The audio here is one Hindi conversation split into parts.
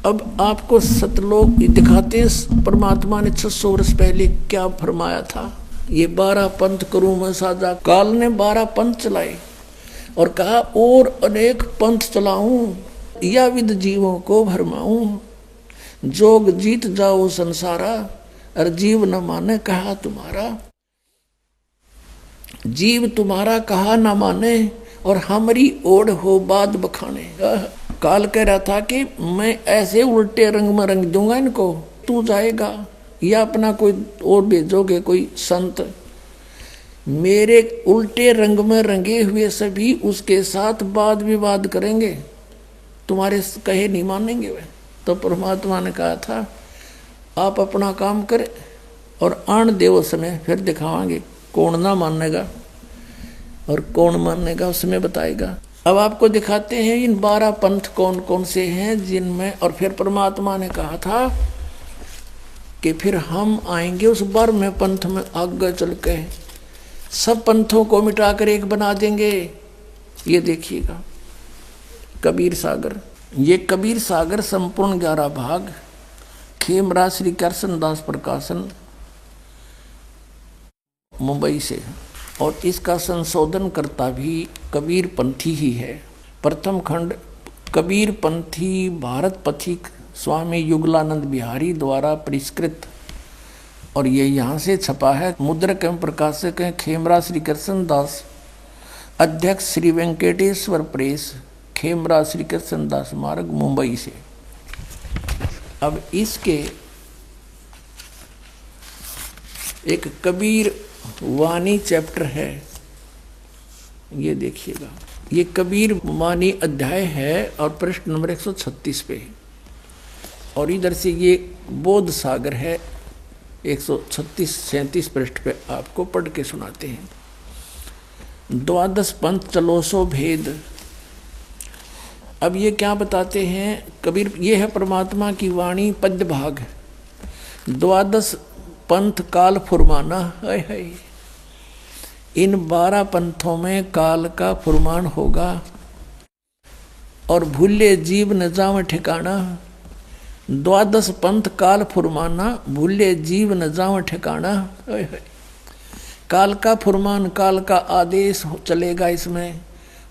अब आपको सतलोक दिखाते हैं परमात्मा ने 600 वर्ष पहले क्या फरमाया था। ये 12 पंथ करूं मैं साझा। काल ने 12 पंथ चलाए और कहा और अनेक पंथ चलाऊं या विद जीवों को भरमाऊं। जोग जीत जाओ संसारा और जीव न माने कहा तुम्हारा। जीव तुम्हारा कहा न माने और हमारी ओढ़ हो बाद बखाने। काल कह रहा था कि मैं ऐसे उल्टे रंग में रंग दूंगा इनको, तू जाएगा या अपना कोई और भेजोगे कोई संत। मेरे उल्टे रंग में रंगे हुए सभी उसके साथ वाद विवाद करेंगे, तुम्हारे कहे नहीं मानेंगे वे। तो परमात्मा ने कहा था आप अपना काम करें और आन देव समय फिर दिखावांगे कौन ना मानेगा और कौन मानेगा उसमें बताएगा। अब आपको दिखाते हैं इन 12 पंथ कौन कौन से हैं जिनमें। और फिर परमात्मा ने कहा था कि फिर हम आएंगे उस 12वें पंथ में, आगे चल के सब पंथों को मिटाकर एक बना देंगे। ये देखिएगा कबीर सागर। ये कबीर सागर संपूर्ण 11 भाग, खेमराज श्री कृष्ण दास प्रकाशन मुंबई से, और इसका संशोधन करता भी कबीर पंथी ही है। प्रथम खंड कबीर पंथी भारत पथिक स्वामी युगलानंद बिहारी द्वारा परिष्कृत, और ये यहाँ से छपा है। मुद्रक एवं प्रकाशक हैं खेमराज श्री कृष्ण दास, अध्यक्ष श्री वेंकटेश्वर प्रेस, खेमराज श्री कृष्ण दास मार्ग मुंबई से। अब इसके एक कबीर वाणी चैप्टर है, ये देखिएगा। ये कबीर वाणी अध्याय है और पृष्ठ नंबर 136 पे, और इधर से ये बोध सागर है 136-37 पृष्ठ पे। आपको पढ़ के सुनाते हैं। 12 पंथ चलो सो भेद। अब ये क्या बताते हैं कबीर, ये है परमात्मा की वाणी पद्य भाग। 12 पंथ काल फुरमाना है। इन 12 पंथों में काल का फुरमान होगा और भूले जीव न जाव ठिकाना। 12 पंथ काल फुरमाना, भूले जीव न जाव ठिकाना। काल का फुरमान, काल का आदेश चलेगा इसमें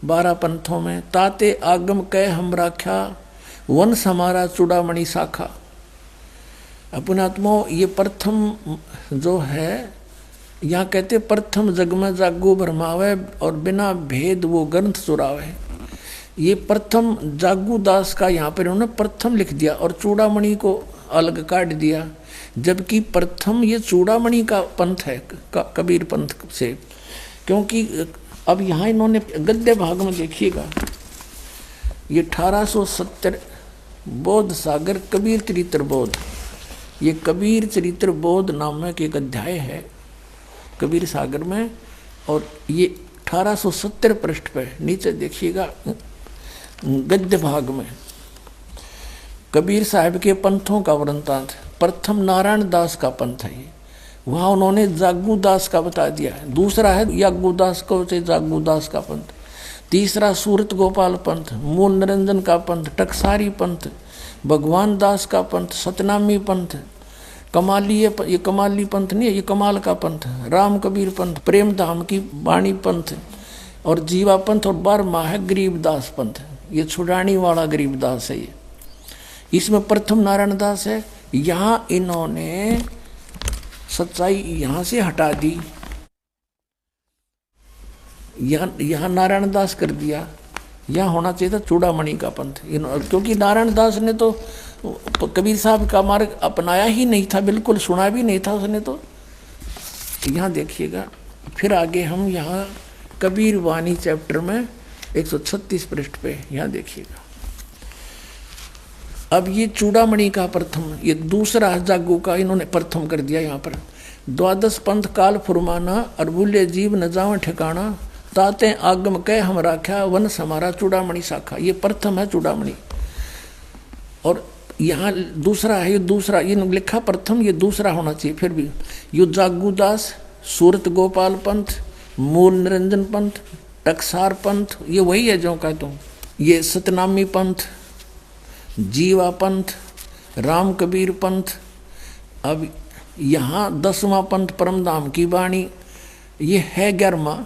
12 पंथों में। ताते आगम कह हम राख्या, वन समारा चूड़ामणि शाखा। अपनात्मो ये प्रथम जो है, यहाँ कहते प्रथम जग में जागू भरमावे और बिना भेद वो ग्रंथ चुरावे। ये प्रथम जागू दास का यहाँ पर उन्होंने प्रथम लिख दिया और चूड़ामणि को अलग काट दिया, जबकि प्रथम ये चूड़ामणि का पंथ है कबीर पंथ से। क्योंकि अब यहाँ इन्होंने गद्य भाग में देखिएगा, ये 1870 बोध सागर कबीर चरित्र बोध, ये कबीर चरित्र बोध नामक एक अध्याय है कबीर सागर में, और ये 1870 पृष्ठ पे नीचे देखिएगा गद्य भाग में कबीर साहब के पंथों का वृंतांत। प्रथम नारायण दास का पंथ है ये, वहाँ उन्होंने जागू दास का बता दिया। दूसरा है यागू दास को से जागू दास का पंथ। तीसरा सूरत गोपाल पंथ, मूल निरंजन का पंथ, टकसारी पंथ, भगवान दास का पंथ, सतनामी पंथ, कमाली, ये कमाली पंथ नहीं है, ये कमाल का पंथ, राम कबीर पंथ, प्रेम धाम की वाणी पंथ, और जीवा पंथ, और 12वां है गरीबदास पंथ। ये छुड़ानी वाला गरीबदास है ये। इसमें प्रथम नारायण दास है। यहाँ इन्होंने सच्चाई यहाँ से हटा दी, यहाँ नारायण दास कर दिया। यहाँ होना चाहिए था चूड़ामणि का पंथ, क्योंकि नारायण दास ने तो कबीर साहब का मार्ग अपनाया ही नहीं था, बिल्कुल सुना भी नहीं था उसने। तो यहाँ देखिएगा फिर आगे हम यहाँ कबीर वाणी चैप्टर में 136 पृष्ठ पे यहाँ देखिएगा। अब ये चूड़ामणि का प्रथम, ये दूसरा जागू का इन्होंने प्रथम कर दिया यहाँ पर। 12 पंथ काल फुरमाना और भूले जीव न जाव ठिकाना, ताते आगम कह हम राख्या, वन समारा चूड़ामणि शाखा। ये प्रथम है चूड़ामणि, और यहाँ दूसरा है, ये दूसरा, ये लिखा प्रथम, ये दूसरा होना चाहिए। फिर भी यो जागूदास, सूरत गोपाल पंथ, मूल निरंजन पंथ, टकसार पंथ, ये वही है जो कहता हूँ। ये सतनामी पंथ, जीवा पंथ, राम कबीर पंथ। अब यहाँ 10वां पंथ परमधाम की वाणी, ये है 11वां,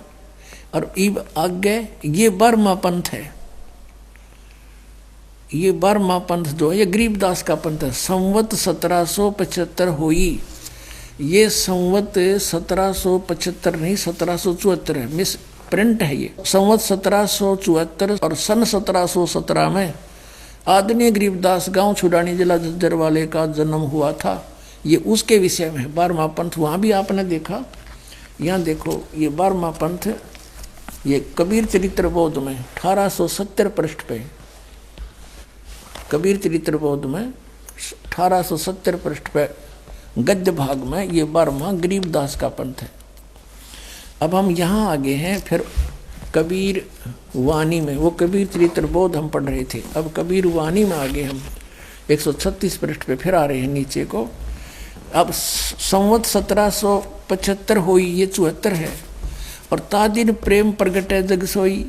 और इब आगे ये 12वां पंथ है। ये 12वां पंथ जो है ये गरीबदास का पंथ है। संवत 1775 हुई, ये संवत 1775 नहीं 1774 है, मिस प्रिंट है ये। संवत 1774 और सन 1717 में आदरणीय गरीबदास गांव छुड़ानी जिला झज्जर वाले का जन्म हुआ था। ये उसके विषय में 12वां पंथ। वहाँ भी आपने देखा, यहाँ देखो ये 12वां पंथ, ये कबीर चरित्र बोध में 1870 पृष्ठ पे, कबीर चरित्र बोध में 1870 पृष्ठ पे गद्य भाग में ये 12वां गरीबदास का पंथ है। अब हम यहाँ आगे हैं फिर कबीर वाणी में, वो कबीर चरित्र बोध हम पढ़ रहे थे, अब कबीर वाणी में आगे हम 136 पृष्ठ पे फिर आ रहे हैं नीचे को। अब संवत 1775 हुई, ये 74 है, और तादिन प्रेम प्रगटे जग सोई।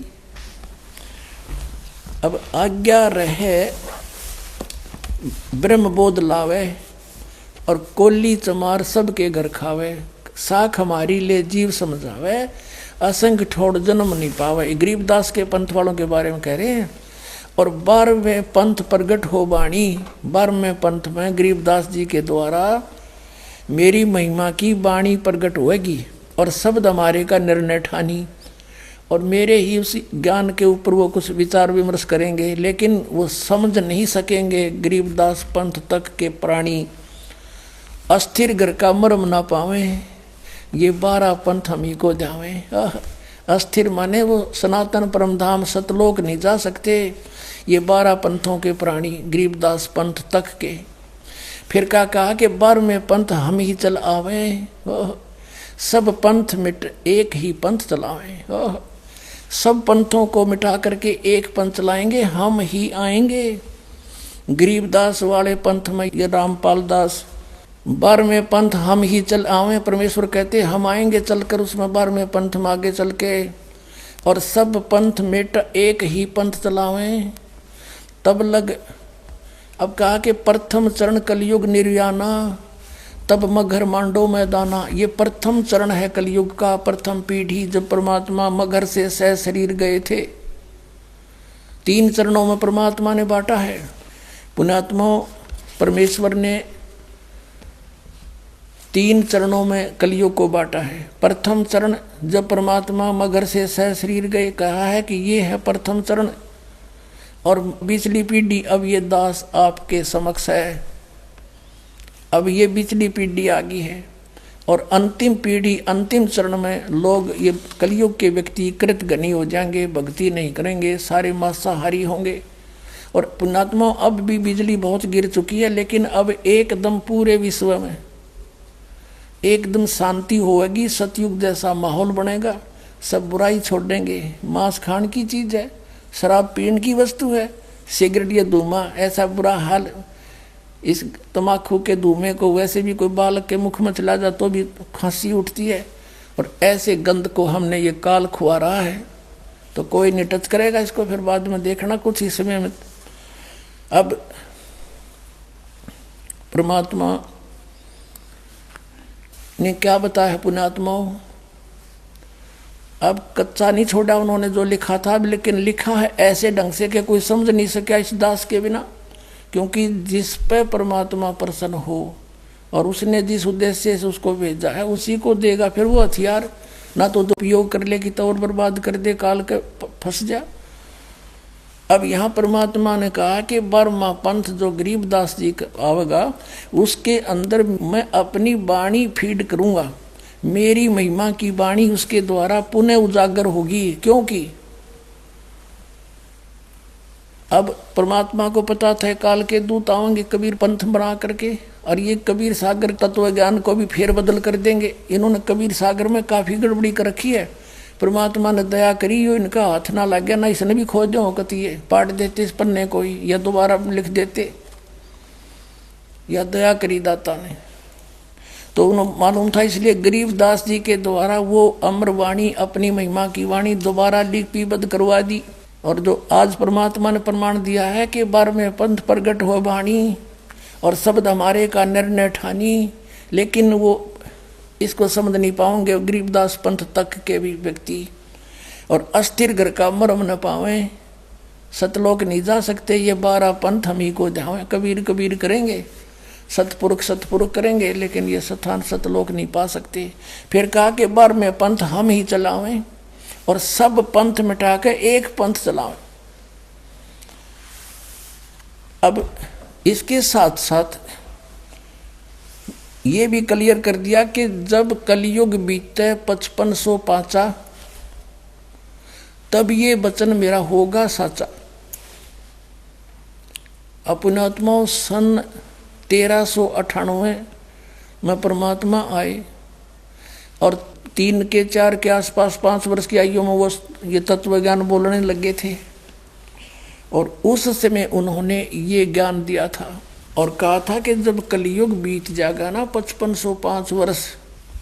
अब आज्ञा रहे ब्रह्म बोध लावे, और कोली चमार सबके घर खावे। साख हमारी ले जीव समझावे, असंग ठोड़ जन्म नहीं पावे। गरीबदास के पंथ वालों के बारे में कह रहे हैं। और 12वें पंथ प्रगट हो बाणी, 12वें पंथ में गरीबदास जी के द्वारा मेरी महिमा की वाणी प्रगट होगी, और शब्द हमारे का निर्णय ठानी, और मेरे ही उस ज्ञान के ऊपर वो कुछ विचार विमर्श करेंगे, लेकिन वो समझ नहीं सकेंगे गरीबदास पंथ तक के प्राणी। अस्थिर घर का मर्म ना पावे, ये 12 पंथ हम ही को जावे। अस्थिर माने वो सनातन परमधाम सतलोक नहीं जा सकते, ये 12 पंथों के प्राणी गरीबदास पंथ तक के। फिर क्या कहा कि 12वें पंथ हम ही चल आवे, सब पंथ मिट एक ही पंथ चलावे। सब पंथों को मिटा करके एक पंथ चलाएंगे, हम ही आएंगे। गरीबदास वाले पंथ में ये रामपाल दास, 12वें पंथ हम ही चल आवे, परमेश्वर कहते हम आएंगे चलकर उसमें 12वें पंथ में आगे चल के, और सब पंथ मिट एक ही पंथ चलावें। तब लग, अब कहा कि प्रथम चरण कलयुग निर्याना, तब मगर मांडो मैदाना। ये प्रथम चरण है कलयुग का, प्रथम पीढ़ी, जब परमात्मा मगर से सह शरीर गए थे। 3 चरणों में परमात्मा ने बांटा है। पुण्यात्मा परमेश्वर ने 3 चरणों में कलयुग को बांटा है। प्रथम चरण जब परमात्मा मगर से सह शरीर गए, कहा है कि ये है प्रथम चरण, और पिछली पीढ़ी अब ये दास आपके समक्ष है। अब ये पिछली पीढ़ी आ गई है, और अंतिम पीढ़ी अंतिम चरण में लोग, ये कलयुग के व्यक्ति कृतघ्नी हो जाएंगे, भक्ति नहीं करेंगे, सारे मांसाहारी होंगे। और पुण्यात्मा अब भी बिजली बहुत गिर चुकी है, लेकिन अब एकदम पूरे विश्व में एकदम शांति होगी, सतयुग जैसा माहौल बनेगा, सब बुराई छोड़ देंगे। मांस खान की चीज़ है, शराब पीने की वस्तु है, सिगरेट या धुआं ऐसा बुरा हाल। इस तम्बाकू के धुएं को वैसे भी कोई बालक के मुख में चला जाए तो भी खांसी उठती है, और ऐसे गंध को हमने ये काल खुआ रहा है, तो कोई नहीं टच करेगा इसको, फिर बाद में देखना कुछ ही समय में। अब परमात्मा ने क्या बताया पुण्यात्माओं, अब कच्चा नहीं छोड़ा उन्होंने जो लिखा था, लेकिन लिखा है ऐसे ढंग से कि कोई समझ नहीं सका इस दास के बिना। क्योंकि जिस पे परमात्मा प्रसन्न हो और उसने जिस उद्देश्य से उसको भेजा है उसी को देगा। फिर वो हथियार ना तो उपयोग कर ले कि तो और बर्बाद कर दे, काल के फंस जा। अब यहाँ परमात्मा ने कहा कि 12वां पंथ जो गरीबदास जी का आवेगा, उसके अंदर मैं अपनी वाणी फीड करूँगा, मेरी महिमा की वाणी उसके द्वारा पुनः उजागर होगी। क्योंकि अब परमात्मा को पता था काल के दूत आएंगे कबीर पंथ बना करके, और ये कबीर सागर तत्व ज्ञान को भी फेर बदल कर देंगे। इन्होंने कबीर सागर में काफ़ी गड़बड़ी कर रखी है। परमात्मा ने दया करी, यो इनका हाथ ना लग गया, ना इसने भी खोज दो कतिए पाट देते इस पन्ने को ही, या दोबारा लिख देते, या दया करी दाता ने। तो उन्हें मालूम था, इसलिए गरीबदास जी के द्वारा वो अमरवाणी अपनी महिमा की वाणी दोबारा लिपिबद्ध करवा दी। और जो आज परमात्मा ने प्रमाण दिया है कि 12वें पंथ प्रगट हो वाणी, और शब्द हमारे का निर्णय ठानी, लेकिन वो इसको समझ नहीं पाओगे गरीबदास पंथ तक के भी व्यक्ति। और अस्थिर घर का मरम न पावे, सतलोक नहीं जा सकते, ये 12 पंथ हम ही को ध्यान कबीर कबीर करेंगे, सतपुरुष सतपुरुष करेंगे, लेकिन ये स्थान सतलोक नहीं पा सकते। फिर कहा कि 12वें पंथ हम ही चलावें और सब पंथ मिटा के एक पंथ चलावें। अब इसके साथ साथ ये भी क्लियर कर दिया कि जब कलयुग बीते 5500 पाचा, तब ये वचन मेरा होगा साचा। अपनात्मा सन 1398 में परमात्मा आए और 3 के 4 के आसपास 5 वर्ष की आयु में वो ये तत्व ज्ञान बोलने लगे थे। और उस समय उन्होंने ये ज्ञान दिया था और कहा था कि जब कलयुग बीत जाएगा ना 5505 वर्ष,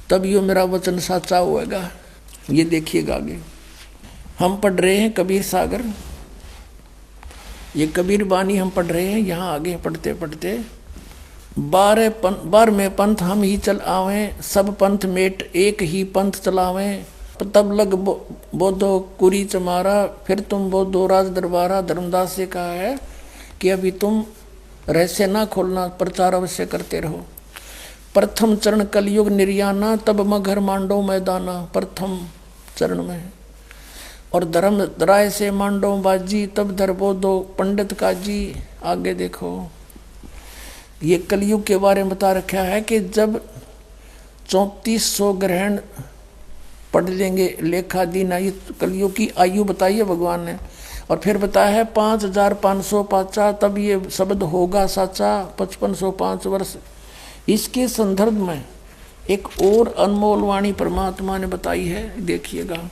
तब ये मेरा वचन साचा होएगा। ये देखिएगा आगे हम पढ़ रहे हैं कबीर सागर, ये कबीर बानी हम पढ़ रहे हैं। यहाँ आगे पढ़ते पढ़ते 12वें पंथ हम ही चल आवें, सब पंथ मेट एक ही पंथ चलावें। तब लग बोधो कुरी चमारा, फिर तुम बोधो राज दरबारा। धर्मदास से कहा है कि अभी तुम रहस्य ना खोलना, प्रचार अवश्य करते रहो। प्रथम चरण कलयुग निर्याना, तब मगर मांडो मैदाना। प्रथम चरण में और धर्म राय से मांडो बाजी, तब धर बोधो पंडित काजी। आगे देखो ये कलयुग के बारे में बता रखा है कि जब 3400 ग्रहण पढ़ लेंगे लेखा दिन आई, कलयुग की आयु बताई है भगवान ने। और फिर बताया है 5500 पाचा, तब ये शब्द होगा साचा। 5505 वर्ष। इसके संदर्भ में एक और अनमोल वाणी परमात्मा ने बताई है, देखिएगा।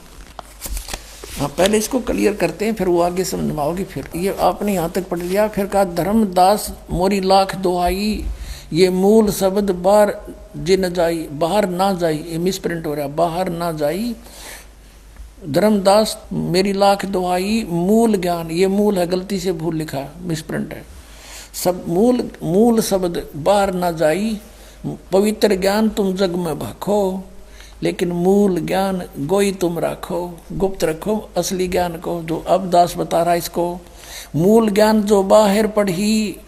हाँ पहले इसको क्लियर करते हैं, फिर वो आगे समझ में आओगे। फिर ये आपने यहाँ तक पढ़ लिया। फिर कहा धर्मदास मोरी लाख दुहाई, ये मूल शब्द बाहर जिन जाई, बाहर ना जाई, ये मिस प्रिंट हो रहा है, बाहर ना जाई। धर्मदास मेरी लाख दुहाई, मूल ज्ञान, ये मूल है, गलती से भूल लिखा, मिस प्रिंट है। सब मूल शब्द बाहर ना जाई। पवित्र ज्ञान तुम जग में भाखो, लेकिन मूल ज्ञान गोई तुम राखो, गुप्त रखो असली ज्ञान को। जो अब दास बता रहा है इसको, मूल ज्ञान जो बाहर पढ़ी,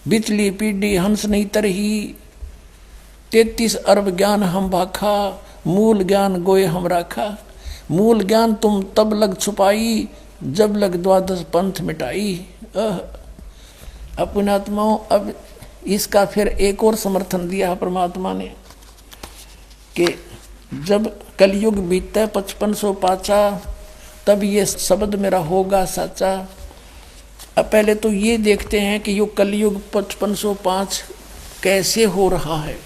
बिचली पीढ़ी हंस नहीं तरही। 33 अरब ज्ञान हम भाखा, मूल ज्ञान गोए हम राखा। मूल ज्ञान तुम तब लग छुपाई, जब लग 12 पंथ मिटाई। अपने आत्माओं, अब इसका फिर एक और समर्थन दिया है परमात्मा ने कि जब कलयुग बीतता 5500 पाचा, तब ये शब्द मेरा होगा साचा। अब पहले तो ये देखते हैं कि यो कलयुग 5505 कैसे हो रहा है।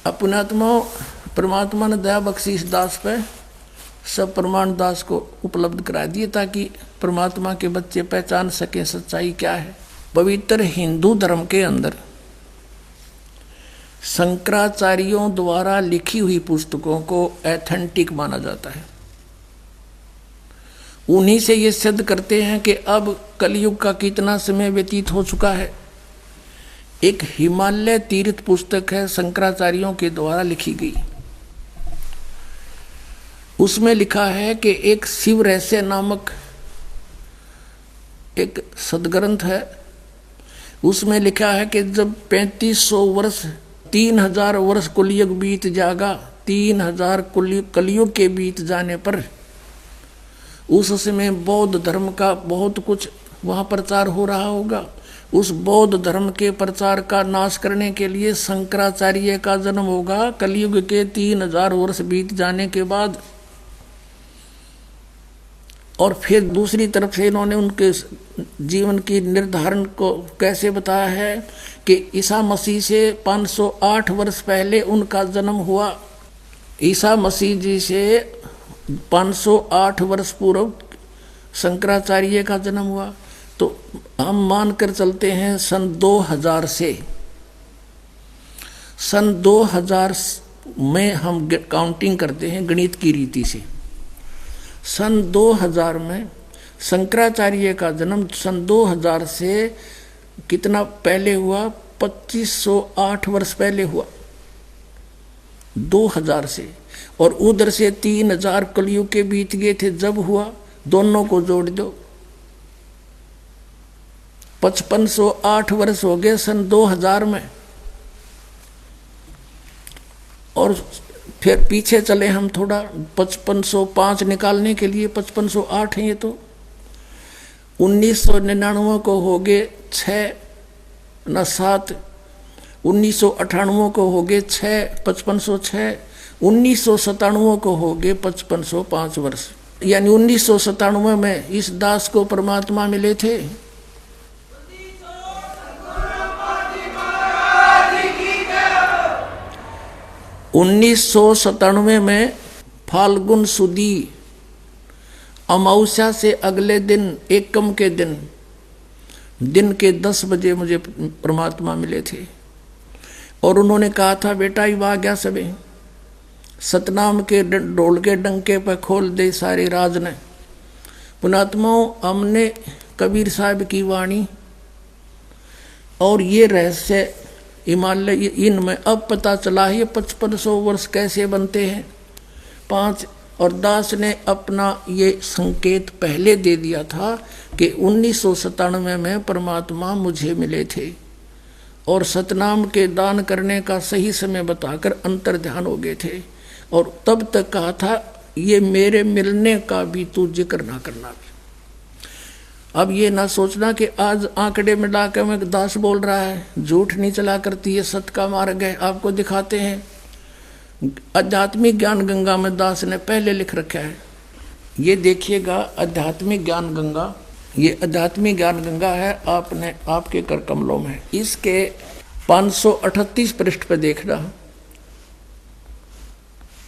अपनात्मा परमात्मा ने दया बख्शी इस दास पे, सब प्रमाण दास को उपलब्ध करा दिए ताकि परमात्मा के बच्चे पहचान सकें सच्चाई क्या है। पवित्र हिंदू धर्म के अंदर शंकराचार्यों द्वारा लिखी हुई पुस्तकों को एथेंटिक माना जाता है। उन्हीं से ये सिद्ध करते हैं कि अब कलयुग का कितना समय व्यतीत हो चुका है। एक हिमालय तीर्थ पुस्तक है, शंकराचार्यों के द्वारा लिखी गई। उसमें लिखा है कि एक शिव रहस्य नामक एक सदग्रंथ है। उसमें लिखा है कि जब 3500 वर्ष 3000 वर्ष कलयुग बीत जाएगा, 3000 कलयुग के बीत जाने पर उस समय बौद्ध धर्म का बहुत कुछ वहाँ प्रचार हो रहा होगा। उस बौद्ध धर्म के प्रचार का नाश करने के लिए शंकराचार्य का जन्म होगा कलयुग के 3000 वर्ष बीत जाने के बाद। और फिर दूसरी तरफ से इन्होंने उनके जीवन की निर्धारण को कैसे बताया है कि ईसा मसीह से 508 वर्ष पहले उनका जन्म हुआ। ईसा मसीह जी से 508 वर्ष पूर्व शंकराचार्य का जन्म हुआ। तो हम मानकर चलते हैं सन 2000 से, सन 2000 में हम काउंटिंग करते हैं गणित की रीति से। सन 2000 में शंकराचार्य का जन्म सन 2000 से कितना पहले हुआ? 2508 वर्ष पहले हुआ, 2000 से। और उधर से 3000 कलयुग के बीत गए थे जब हुआ। दोनों को जोड़ दो, 5508 वर्ष हो गए सन 2000 में। और फिर पीछे चले हम थोड़ा, 5505 निकालने के लिए 5508 है ये तो। 1999 को हो गए 6 न 7, 1998 को हो गए 6, 5506, 1997 को हो गए 5505 वर्ष। यानी 1997 में इस दास को परमात्मा मिले थे। 1997 में फाल्गुन सुदी अमावस्या से अगले दिन, एकम के दिन के 10 बजे मुझे परमात्मा मिले थे। और उन्होंने कहा था, बेटा ये आ गया सबे, सतनाम के ढोल के डंके पर खोल दे सारे राज ने। पुणात्माओं, हमने कबीर साहब की वाणी और ये रहस्य हिमालय इनमें अब पता चला है। 5500 वर्ष कैसे बनते हैं 5। और दास ने अपना ये संकेत पहले दे दिया था कि 1997 में परमात्मा मुझे मिले थे और सतनाम के दान करने का सही समय बताकर अंतर ध्यान हो गए थे। और तब तक कहा था, ये मेरे मिलने का भी तू जिक्र ना करना। अब ये ना सोचना कि आज आंकड़े में डाके में दास बोल रहा है, झूठ नहीं चला करती है, सत्य का मार्ग है। आपको दिखाते हैं, आध्यात्मिक ज्ञान गंगा में दास ने पहले लिख रखा है। ये देखिएगा, आध्यात्मिक ज्ञान गंगा, ये आध्यात्मिक ज्ञान गंगा है, आपने आपके कर कमलों में। इसके 538 पृष्ठ पे देखना,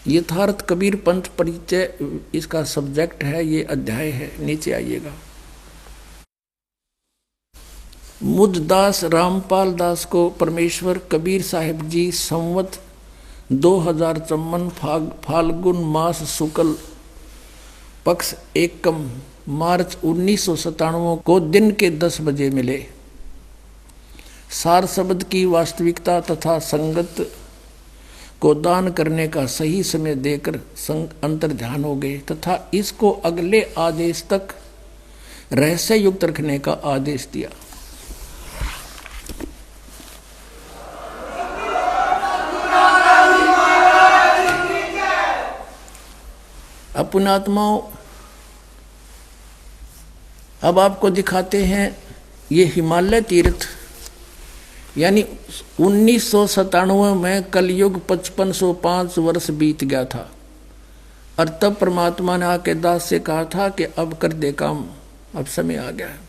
यथार्थ कबीर पंथ परिचय इसका सब्जेक्ट है, ये अध्याय है। नीचे आइएगा। मुझदास रामपाल दास को परमेश्वर कबीर साहिब जी संवत 2054 फाल्गुन मास शुक्ल पक्ष एकम मार्च 1997 को दिन के 10 बजे मिले। सार शब्द की वास्तविकता तथा संगत को दान करने का सही समय देकर अंतर ध्यान हो गए तथा इसको अगले आदेश तक रहस्य युक्त रखने का आदेश दिया। पुण्यात्माओं, अब आपको दिखाते हैं ये हिमालय तीर्थ, यानी 1997 में कलयुग 5505 वर्ष बीत गया था। और तब परमात्मा ने आके दास से कहा था कि अब कर दे काम, अब समय आ गया है।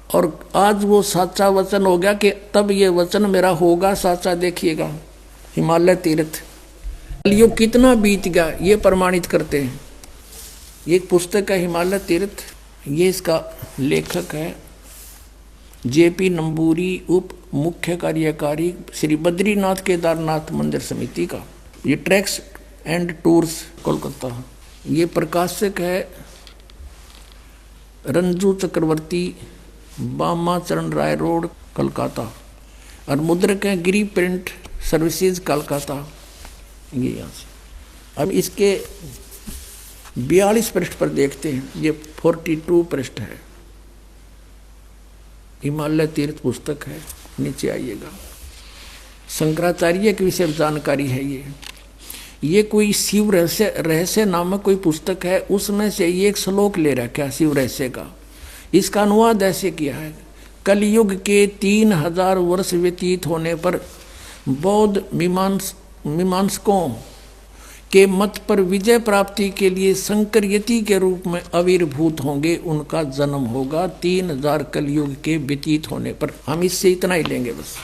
और आज वो साचा वचन हो गया कि तब ये वचन मेरा होगा साचा। देखिएगा हिमालय तीर्थ, कलयुग कितना बीत गया ये प्रमाणित करते हैं। ये एक पुस्तक है हिमालय तीर्थ, ये इसका लेखक है JP नंबूरी, उप मुख्य कार्यकारी श्री बद्रीनाथ केदारनाथ मंदिर समिति का। ये ट्रैक्स एंड टूर्स कोलकाता। ये प्रकाशक है रंजू चक्रवर्ती, बामा चरण राय रोड कोलकाता। और मुद्रक है गिरी प्रिंट सर्विसेज कोलकाता। ये यहाँ से। अब इसके 42 पृष्ठ पर देखते हैं, ये 42 पृष्ठ है, हिमालय तीर्थ पुस्तक है। नीचे आइएगा, शंकराचार्य के विषय जानकारी है। ये कोई शिव रहस्य नामक कोई पुस्तक है, उसमें से ये एक श्लोक ले रखा है शिव रहस्य का। इसका अनुवाद ऐसे किया है, कलयुग के 3000 वर्ष व्यतीत होने पर बौद्ध मीमांसकों के मत पर विजय प्राप्ति के लिए शंकर यति के रूप में आविर्भूत होंगे, उनका जन्म होगा 3000 कलयुग के व्यतीत होने पर। हम इससे इतना ही लेंगे बस।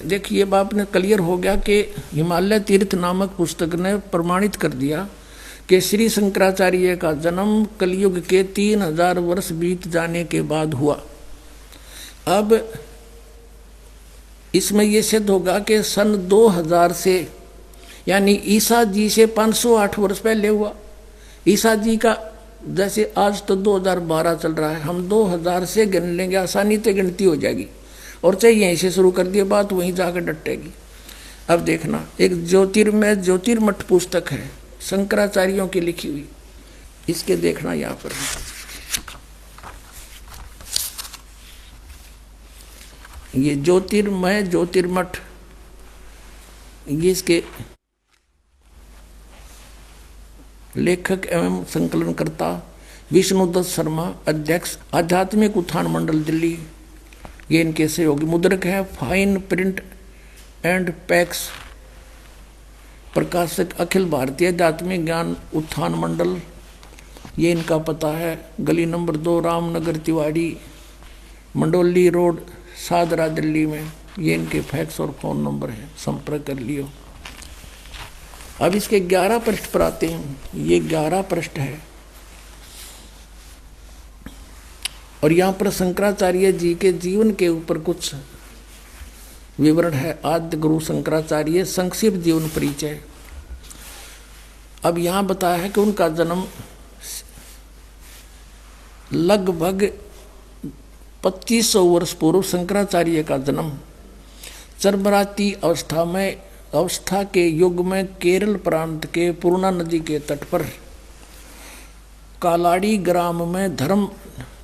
देखिए बाप ने क्लियर हो गया कि हिमालय तीर्थ नामक पुस्तक ने प्रमाणित कर दिया कि श्री शंकराचार्य का जन्म कलयुग के 3000 वर्ष बीत जाने के बाद हुआ। अब इसमें यह सिद्ध होगा कि सन 2000 से, यानी ईसा जी से 508 वर्ष पहले हुआ। ईसा जी का जैसे आज तो 2012 चल रहा है, हम 2000 से गिन लेंगे, आसानी से गिनती हो जाएगी। और चाहे यहीं से शुरू कर दिए बात वहीं जाकर डटेगी। अब देखना, एक ज्योतिर्मय ज्योतिर्मठ पुस्तक है शंकराचार्यों की लिखी हुई, इसके देखना यहाँ पर ये ज्योतिर्मय ज्योतिर्मठ, ये इसके लेखक एवं संकलनकर्ता विष्णुदत्त शर्मा, अध्यक्ष आध्यात्मिक उत्थान मंडल दिल्ली, ये इनके सहयोगी। मुद्रक है फाइन प्रिंट एंड पैक्स, प्रकाशक अखिल भारतीय आध्यात्मिक ज्ञान उत्थान मंडल, ये इनका पता है गली नंबर 2 रामनगर तिवाड़ी, मंडोली रोड, सादरा, दिल्ली में। ये इनके फैक्स और फोन नंबर है, संपर्क कर लियो। अब इसके 11 पृष्ठ पर आते हैं। ये 11 पृष्ठ है और यहाँ पर शंकराचार्य जी के जीवन के ऊपर कुछ विवरण है। आद्य गुरु शंकराचार्य संक्षिप्त जीवन परिचय। अब यहाँ बताया है कि उनका जन्म लगभग 2500 वर्ष पूर्व शंकराचार्य का जन्म चरबराती अवस्था के युग में केरल प्रांत के पूर्णा नदी के तट पर कालाड़ी ग्राम में धर्म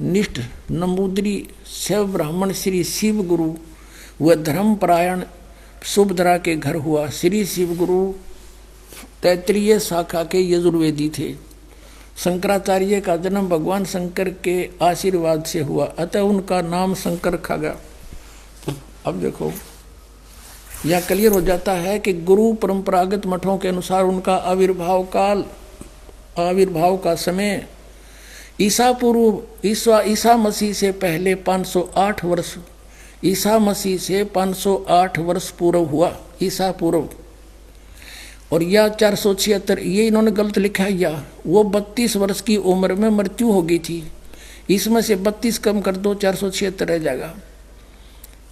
निष्ठ नंबूदरी शैव ब्राह्मण श्री शिव गुरु व धर्मपरायण सुभद्रा के घर हुआ। श्री शिव गुरु तैत्रीय शाखा के यजुर्वेदी थे। शंकराचार्य का जन्म भगवान शंकर के आशीर्वाद से हुआ, अतः उनका नाम शंकर रखा गया। अब देखो यह क्लियर हो जाता है कि गुरु परंपरागत मठों के अनुसार उनका आविर्भाव का समय ईसा मसीह से पहले 508 वर्ष, ईसा मसीह से 508 वर्ष पूर्व हुआ, ईसा पूर्व। और यह 476, ये इन्होंने गलत लिखा है, या वो 32 वर्ष की उम्र में मृत्यु हो गई थी। इसमें से 32 कम कर दो, 476 रह जाएगा।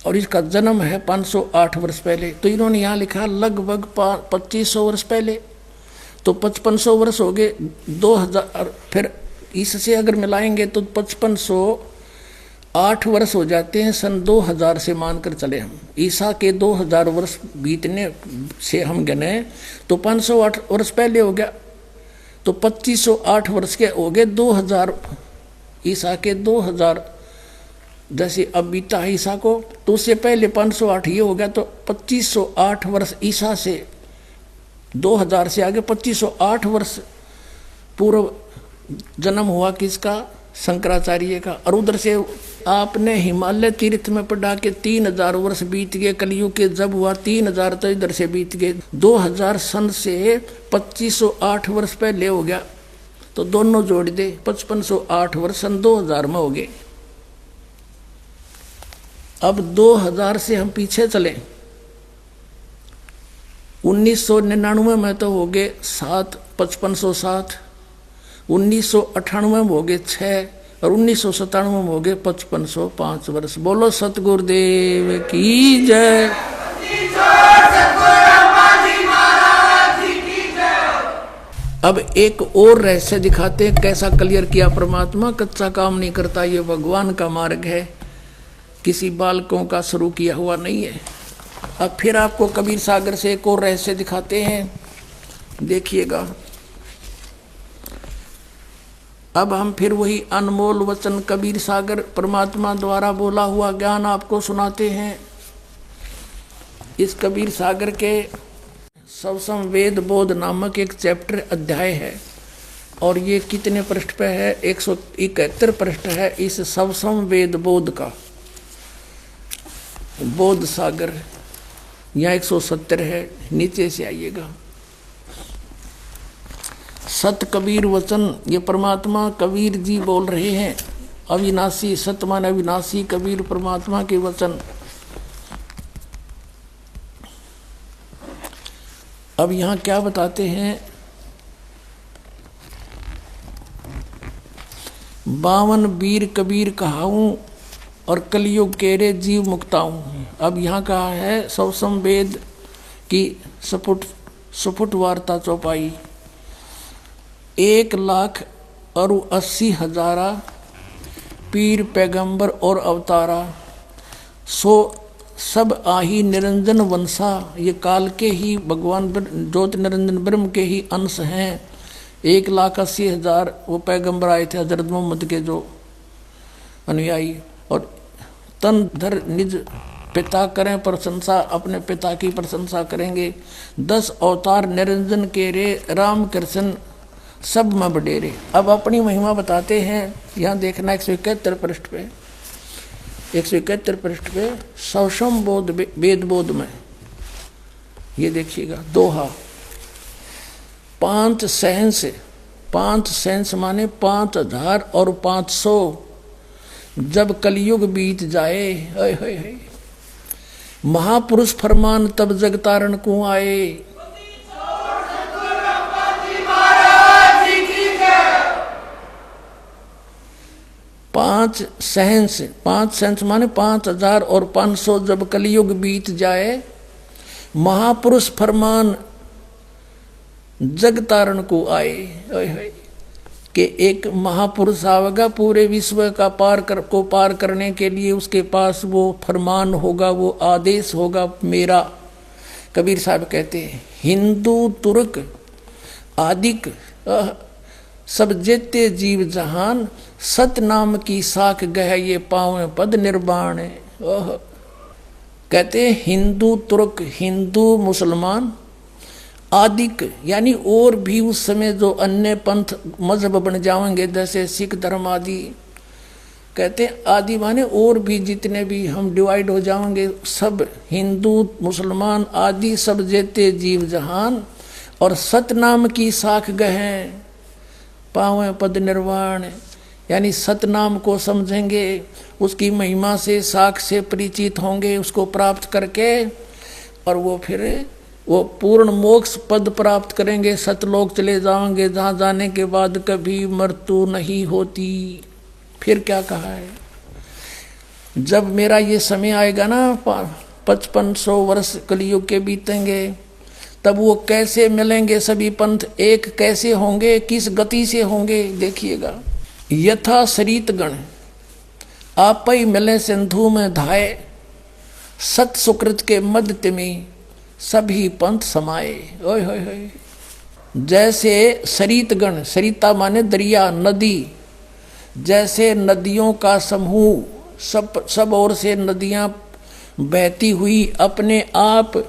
और इसका जन्म है 508 वर्ष पहले। तो इन्होंने यहाँ लिखा लगभग 2500 वर्ष पहले, तो 5500 वर्ष हो गए। 2000 फिर इससे अगर मिलाएंगे तो 5508 वर्ष हो जाते हैं सन 2000 से मानकर चले हम। ईसा के 2000 वर्ष बीतने से हम गने तो 508 वर्ष पहले हो गया, तो 2508 वर्ष के हो गए 2000। ईसा के 2000 जैसे अब बीता है ईसा को, तो उससे पहले 508 ये हो गया, तो 2508 वर्ष ईसा से 2000 से आगे 2508 वर्ष पूर्व जन्म हुआ किसका? शंकराचार्य का। और उधर से आपने हिमालय तीर्थ में पढ़ा के 3000 वर्ष बीत गए, कलयुग के जब हुआ 3000 तो इधर से बीत गए 2000 सन से 2508 वर्ष पहले हो गया, तो दोनों जोड़ दे 5508 वर्ष सन 2000 में हो गए। अब 2000 से हम पीछे चले, 1999 में तो हो गए 7, 5507, 1998 में हो गए 6, और 1997 में हो गए 5505 वर्ष। बोलो सतगुरुदेव की जय। अब एक और रहस्य दिखाते हैं, कैसा क्लियर किया परमात्मा। कच्चा काम नहीं करता, ये भगवान का मार्ग है, किसी बालकों का शुरू किया हुआ नहीं है। अब फिर आपको कबीर सागर से एक और रहस्य दिखाते हैं, देखिएगा। अब हम फिर वही अनमोल वचन कबीर सागर परमात्मा द्वारा बोला हुआ ज्ञान आपको सुनाते हैं। इस कबीर सागर के सवसम वेद बोध नामक एक चैप्टर अध्याय है, और ये कितने पृष्ठ पे है? 171 पृष्ठ है इस सवसम वेद बोध का। बोध सागर यहाँ 170 है, नीचे से आइएगा। सत कबीर वचन, ये परमात्मा कबीर जी बोल रहे हैं। अविनाशी, सत माने अविनाशी, कबीर परमात्मा के वचन। अब यहाँ क्या बताते हैं? 52 वीर कबीर कहाऊं और कलयुग केरे जीव मुक्ताऊं। अब यहाँ कहा है सवसम वेद की सपुट वार्ता चौपाई। 1,80,000 पीर पैगंबर और अवतारा, सो सब आही निरंजन वंशा, ये काल के ही भगवान ज्योति निरंजन ब्रह्म के ही अंश हैं। 1,80,000 वो पैगंबर आए थे हजरत मोहम्मद के जो अनुयायी, और तन धर निज पिता करें प्रशंसा, अपने पिता की प्रशंसा करेंगे। 10 अवतार निरंजन के रे, राम कृष्ण सब में बडेरे। अब अपनी महिमा बताते हैं। यहाँ देखना 171 पृष्ठ पे, 171 पृष्ठ पे सौषम बोध वेद बोध में ये देखिएगा दोहा। 5 सहंस, 5 सहंस माने 5,000 और 500, जब कलयुग बीत जाए, हाय हाय हाय, महापुरुष फरमान तब जग तारण को आए। 5 सहंस, 5 सहंस माने 5,000 और 500, जब कलयुग बीत जाए, महापुरुष फरमान जग तारण को आए। कि एक महापुरुष आवेगा पूरे विश्व का पार करने के लिए, उसके पास वो फरमान होगा, वो आदेश होगा मेरा। कबीर साहब कहते हैं हिंदू तुर्क आदिक सब जेते जीव जहान, सत नाम की साख गह ये पावे पद निर्वाण। कहते हैं हिंदू तुर्क, हिंदू मुसलमान आदिक यानी और भी उस समय जो अन्य पंथ मजहब बन जाएंगे जैसे सिख धर्म आदि, कहते हैं आदि माने और भी जितने भी हम डिवाइड हो जाएंगे, सब हिंदू मुसलमान आदि सब जेते जीव जहान, और सतनाम की साख गहें पावे पद निर्वाण। यानी सतनाम को समझेंगे, उसकी महिमा से साख से परिचित होंगे, उसको प्राप्त करके, और वो फिर वो पूर्ण मोक्ष पद प्राप्त करेंगे, सतलोक चले जाएंगे, जहाँ जाने के बाद कभी मृत्यु नहीं होती। फिर क्या कहा है, जब मेरा ये समय आएगा ना 5500 वर्ष कलयुग के बीतेंगे, तब वो कैसे मिलेंगे सभी पंथ, एक कैसे होंगे, किस गति से होंगे, देखिएगा। यथा सरितगण आप ही मिले सिंधु में धाये, सत सुकृत के मध्य में सभी पंथ समाये। ओए होए होए, जैसे सरितगण, सरिता माने दरिया नदी, जैसे नदियों का समूह, सब ओर से नदियां बहती हुई अपने आप,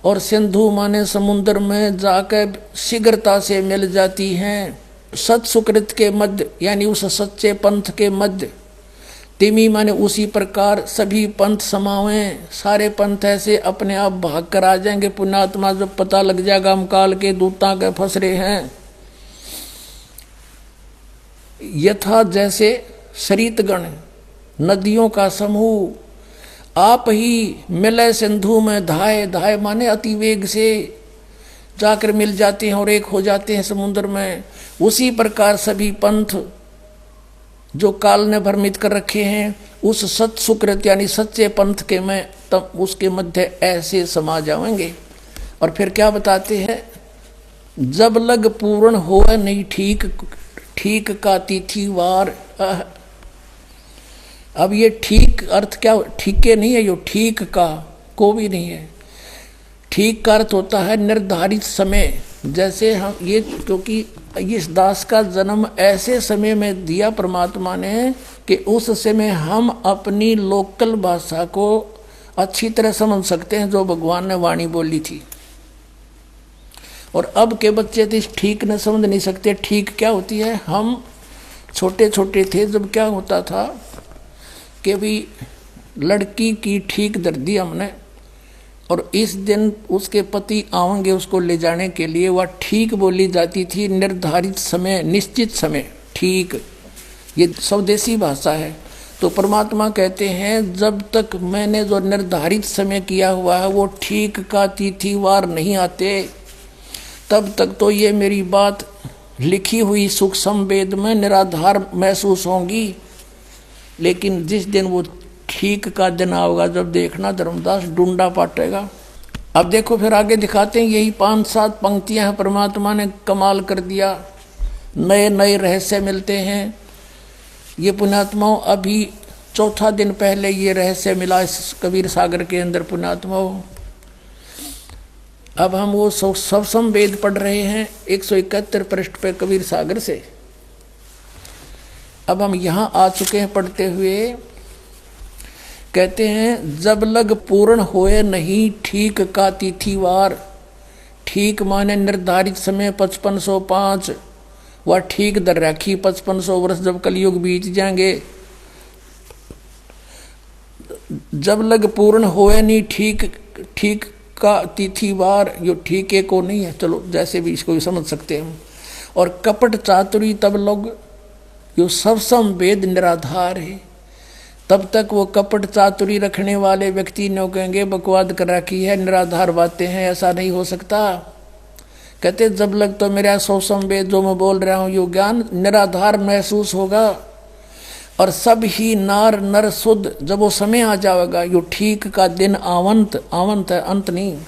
और सिंधु माने समुद्र में जाकर शीघ्रता से मिल जाती हैं। सत सुकृत के मध्य यानी उस सच्चे पंथ के मध्य, तिमी माने उसी प्रकार सभी पंथ समावें, सारे पंथ ऐसे अपने आप भाग कर आ जाएंगे। पुण्यात्मा जब पता लग जाएगा हम काल के दूता के फंस रहे हैं। यथा जैसे सरितगण नदियों का समूह, आप ही मिले सिंधु में धाये, धाये माने अति वेग से जाकर मिल जाते हैं और एक हो जाते हैं समुद्र में। उसी प्रकार सभी पंथ जो काल ने भ्रमित कर रखे हैं, उस सत सुकृत यानी सच्चे पंथ के में तब उसके मध्य ऐसे समा जाएंगे। और फिर क्या बताते हैं, जब लग पूर्ण हो नहीं ठीक, ठीक का तिथि वार। अब ये ठीक अर्थ क्या, ठीके नहीं है, यो ठीक का को भी नहीं है। ठीक का अर्थ होता है निर्धारित समय। जैसे हम ये, क्योंकि इस दास का जन्म ऐसे समय में दिया परमात्मा ने कि उस समय हम अपनी लोकल भाषा को अच्छी तरह समझ सकते हैं जो भगवान ने वाणी बोली थी। और अब के बच्चे तो ठीक न समझ नहीं सकते। ठीक क्या होती है, हम छोटे छोटे थे जब क्या होता था कि भी लड़की की ठीक दर दी हमने, और इस दिन उसके पति आएंगे उसको ले जाने के लिए, वह ठीक बोली जाती थी। निर्धारित समय, निश्चित समय, ठीक, ये स्वदेशी भाषा है। तो परमात्मा कहते हैं जब तक मैंने जो निर्धारित समय किया हुआ है वो ठीक का तिथिवार नहीं आते, तब तक तो ये मेरी बात लिखी हुई सूक्ष्म वेद में निराधार महसूस होंगी। लेकिन जिस दिन वो ठीक का दिन आओगा, जब देखना धर्मदास डूंडा पाटेगा। अब देखो फिर आगे दिखाते हैं, यही 5-7 पंक्तियां हैं, परमात्मा ने कमाल कर दिया। नए नए रहस्य मिलते हैं। ये पुण्यात्माओं अभी चौथा दिन पहले ये रहस्य मिला इस कबीर सागर के अंदर पुण्यात्मा। अब हम वो सब वेद पढ़ रहे हैं 171 पृष्ठ पे कबीर सागर से। अब हम यहाँ आ चुके हैं पढ़ते हुए। कहते हैं जब लग पूर्ण होए नहीं ठीक का तिथिवार, ठीक माने निर्धारित समय 5505 वह ठीक दर राखी 5500 वर्ष जब कलयुग बीत जाएंगे। जब लग पूर्ण होए नहीं ठीक का तिथिवार, यो ठीक है को नहीं है, चलो जैसे भी इसको समझ सकते हैं। और कपट चातुरी तब लोग, यो सब वेद निराधार है। तब तक वो कपट चातुरी रखने वाले व्यक्ति ने कहेंगे बकवाद कर रखी है, निराधार बातें हैं, ऐसा नहीं हो सकता। कहते जब लग तो मेरा सौ वेद जो मैं बोल रहा हूँ यो ज्ञान निराधार महसूस होगा। और सब ही नार नर शुद्ध, जब वो समय आ जाएगा यो ठीक का दिन आवंत, आवंत है अंत नहीं।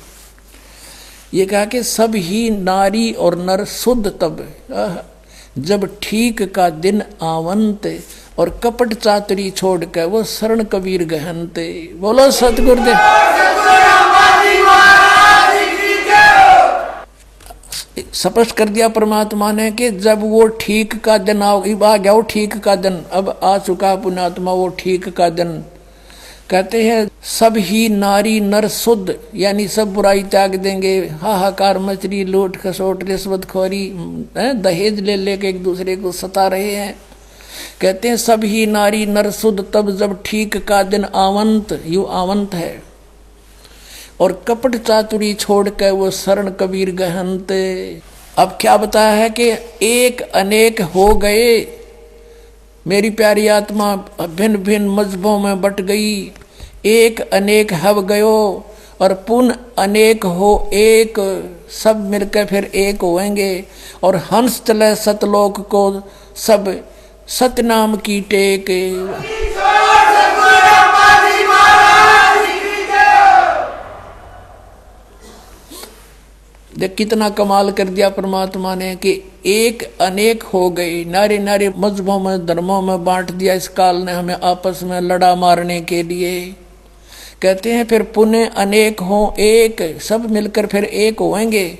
ये कहा कि सब ही नारी और नर शुद्ध तब जब ठीक का दिन आवंत, और कपट चातुरी छोड़ कर वो शरण कबीर गहनते। बोलो सतगुरुदेव। स्पष्ट कर दिया परमात्मा ने कि जब वो ठीक का दिन आ गया, वो ठीक का दिन अब आ चुका पुण्यात्मा, वो ठीक का दिन। कहते हैं सब ही नारी नर शुद्ध, यानी सब बुराई त्याग देंगे। हाहाकार मचरी लूट खसोट रिश्वतखोरी दहेज ले लेके एक दूसरे को सता रहे हैं। कहते हैं सब ही नारी नर शुद्ध तब जब ठीक का दिन आवंत, यू आवंत है। और कपट चातुरी छोड़ कर वो शरण कबीर गहनते। अब क्या बताया है कि एक अनेक हो गए, मेरी प्यारी आत्मा भिन्न भिन्न मजहबों में बट गई। एक अनेक हव गयो और पुन अनेक हो एक, सब मिलकर फिर एक होएंगे। और हंस चले सतलोक को सब सतनाम की टेक। देख कितना कमाल कर दिया परमात्मा ने कि एक अनेक हो गए। नारे नारे मजहबों में धर्मों में बांट दिया इस काल ने हमें आपस में लड़ा मारने के लिए। कहते हैं फिर पुण्य अनेक हो एक, सब मिलकर फिर एक होएंगे।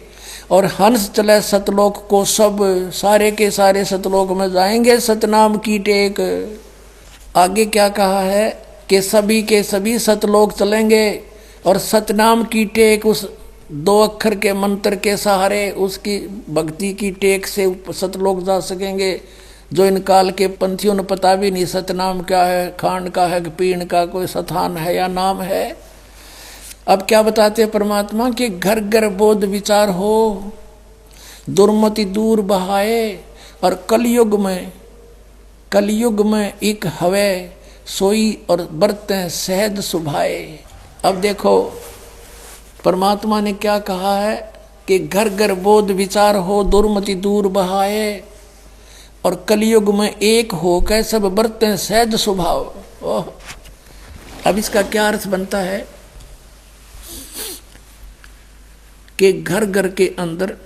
और हंस चले सतलोक को सब, सारे के सारे सतलोक में जाएंगे सतनाम की टेक। आगे क्या कहा है कि सभी के सभी सतलोक चलेंगे और सतनाम की टेक, उस 2 अक्षर के मंत्र के सहारे उसकी भक्ति की टेक से सतलोक जा सकेंगे। जो इन काल के पंथियों ने पता भी नहीं सतनाम क्या है, खांड का है कि पीण का, कोई स्थान है या नाम है। अब क्या बताते हैं परमात्मा कि घर घर बोध विचार हो, दुर्मति दूर बहाए। और कलयुग में एक हवे सोई और बरतें सहज सुभाए। अब देखो परमात्मा ने क्या कहा है कि घर घर बोध विचार हो, दुर्मति दूर बहाए। और कलयुग में एक हो के सब बरतें सहज स्वभाव। ओह, अब इसका क्या अर्थ बनता है कि घर घर के अंदर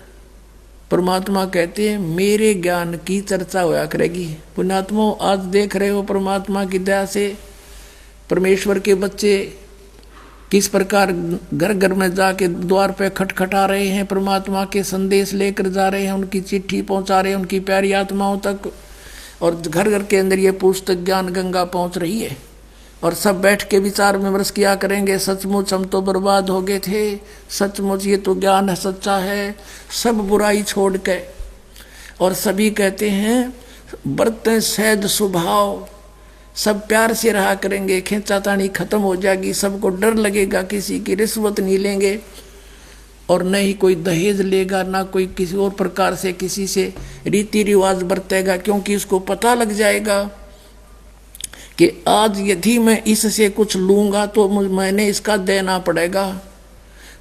परमात्मा कहते हैं मेरे ज्ञान की चर्चा होया करेगी। पुण्यात्मा आज देख रहे हो परमात्मा की दया से परमेश्वर के बच्चे किस प्रकार घर घर में जाके द्वार पे खटखटा रहे हैं, परमात्मा के संदेश लेकर जा रहे हैं, उनकी चिट्ठी पहुंचा रहे हैं उनकी प्यारी आत्माओं तक। और घर घर के अंदर ये पुस्तक ज्ञान गंगा पहुंच रही है। और सब बैठ के विचार विमर्श किया करेंगे, सचमुच हम तो बर्बाद हो गए थे, सचमुच ये तो ज्ञान है, सच्चा है, सब बुराई छोड़ के। और सभी कहते हैं बरतें सहज स्वभाव, सब प्यार से रहा करेंगे, खींचातानी खत्म हो जाएगी, सबको डर लगेगा, किसी की रिश्वत नहीं लेंगे और न ही कोई दहेज लेगा, ना कोई किसी और प्रकार से किसी से रीति रिवाज बरतेगा, क्योंकि उसको पता लग जाएगा कि आज यदि मैं इससे कुछ लूंगा तो मैंने इसका देना पड़ेगा।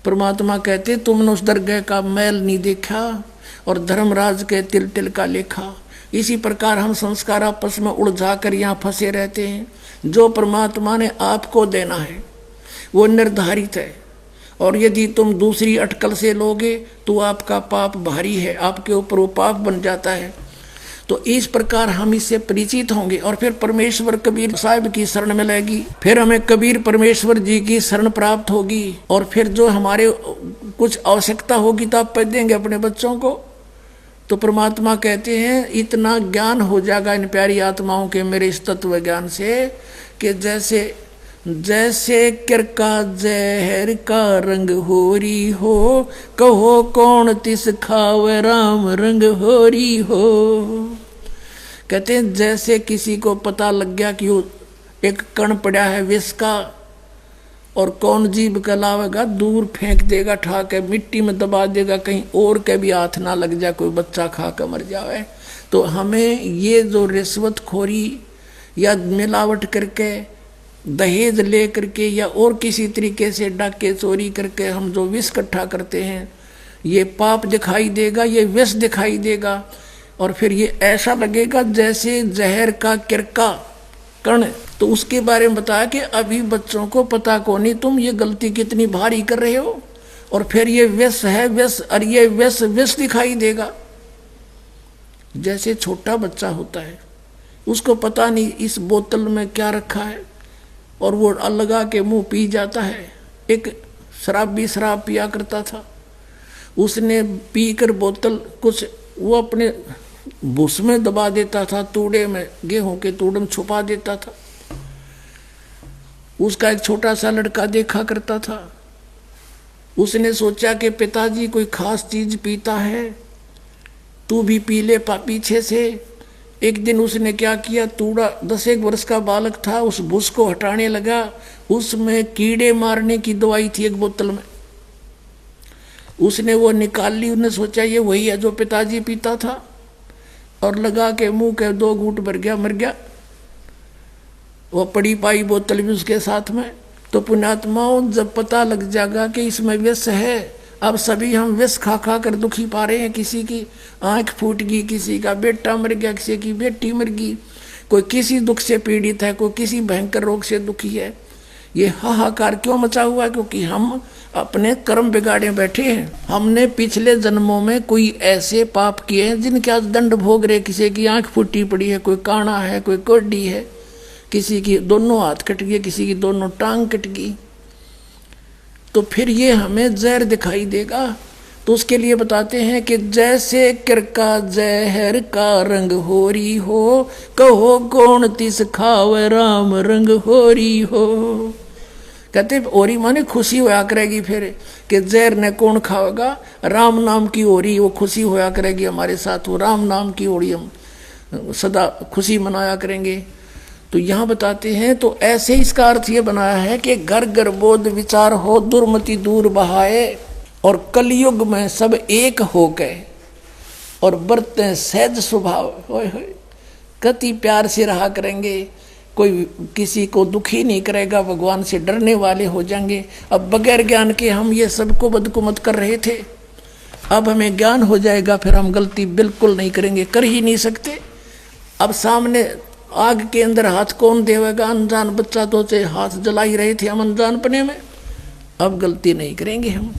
परमात्मा कहते तुमने उस दरगाह का मैल नहीं देखा और धर्मराज के तिल तिल का लेखा। इसी प्रकार हम संस्कार आपस में उलझा कर यहाँ फंसे रहते हैं। जो परमात्मा ने आपको देना है वो निर्धारित है, और यदि तुम दूसरी अटकल से लोगे तो आपका पाप भारी है, आपके ऊपर वो पाप बन जाता है। तो इस प्रकार हम इससे परिचित होंगे और फिर परमेश्वर कबीर साहिब की शरण मिलेगी, फिर हमें कबीर परमेश्वर जी की शरण प्राप्त होगी और फिर जो हमारे कुछ आवश्यकता होगी तो आप पढ़ देंगे अपने बच्चों को। तो परमात्मा कहते हैं इतना ज्ञान हो जाएगा इन प्यारी आत्माओं के मेरे इस तत्व ज्ञान से कि जैसे जैसे किरका जहर का रंग होरी हो, कहो कौन तिस खावे राम रंग होरी हो। कहते हैं जैसे किसी को पता लग गया कि वो एक कण पड़ा है विष का और कौन जीव का लावेगा, दूर फेंक देगा, ठा के मिट्टी में दबा देगा, कहीं और के भी हाथ ना लग जाए, कोई बच्चा खा कर मर जाए। तो हमें ये जो रिश्वतखोरी या मिलावट करके दहेज ले करके या और किसी तरीके से डाके चोरी करके हम जो विष इकट्ठा करते हैं, ये पाप दिखाई देगा, ये विष दिखाई देगा और फिर ये ऐसा लगेगा जैसे जहर का किरका कण। तो उसके बारे में बताया कि अभी बच्चों को पता को नहीं तुम ये गलती कितनी भारी कर रहे हो और फिर ये विष है विष, और ये विष विष दिखाई देगा। जैसे छोटा बच्चा होता है उसको पता नहीं इस बोतल में क्या रखा है और वो लगा के मुंह पी जाता है। एक शराबी शराब पिया करता था, उसने पीकर बोतल कुछ वो अपने भूस में दबा देता था, तूड़े में, गेहूं के तूड़े में छुपा देता था। उसका एक छोटा सा लड़का देखा करता था, उसने सोचा कि पिताजी कोई खास चीज पीता है, तू भी पी ले पीछे से। एक दिन उसने क्या किया, तूड़ा 10 वर्ष का बालक था, उस भूस को हटाने लगा, उसमें कीड़े मारने की दवाई थी एक बोतल में, उसने वो निकाल ली। उसने सोचा ये वही है जो पिताजी पीता था और लगा के मुंह के 2 घूंट भर गया, मर गया। वो पड़ी पाई बोतल भी उसके साथ में। तो पुण्यात्माओं जब पता लग जाएगा कि इसमें विष है, अब सभी हम विष खा खा कर दुखी पा रहे हैं, किसी की आंख फूट गई, किसी का बेटा मर गया, किसी की बेटी मर गई, कोई किसी दुख से पीड़ित है, कोई किसी भयंकर रोग से दुखी है। ये हाहाकार क्यों मचा हुआ है? क्योंकि हम अपने कर्म बिगाड़े बैठे हैं। हमने पिछले जन्मों में कोई ऐसे पाप किए हैं जिनके आज दंड भोग रहे। किसी की आंख फूटी पड़ी है, कोई काना है, कोई कोडी है, किसी की दोनों हाथ कट गए, किसी की दोनों टांग कट गई। तो फिर ये हमें जहर दिखाई देगा। तो उसके लिए बताते हैं कि जैसे किरका जहर का रंग होरी हो, कहो कौन तिस खावे राम रंग होरी हो। कहते होरी माने खुशी होया करेगी फिर कि जहर ने कौन खाएगा, राम नाम की होरी वो खुशी होया करेगी हमारे साथ, वो राम नाम की होरी हम सदा खुशी मनाया करेंगे। तो यहाँ बताते हैं तो ऐसे इसका अर्थ ये बनाया है कि घर घर बोध विचार हो, दुर्मति दूर बहाए और कलयुग में सब एक हो गए और बरते सहज स्वभाव। कति प्यार से रहा करेंगे, कोई किसी को दुखी नहीं करेगा, भगवान से डरने वाले हो जाएंगे। अब बगैर ज्ञान के हम ये सबको बदकुमत कर रहे थे, अब हमें ज्ञान हो जाएगा, फिर हम गलती बिल्कुल नहीं करेंगे, कर ही नहीं सकते। अब सामने आग के अंदर हाथ कौन देवेगा? अनजान बच्चा तो हाथ जला ही रहे थे हम अनजानपने में, अब गलती नहीं करेंगे हम।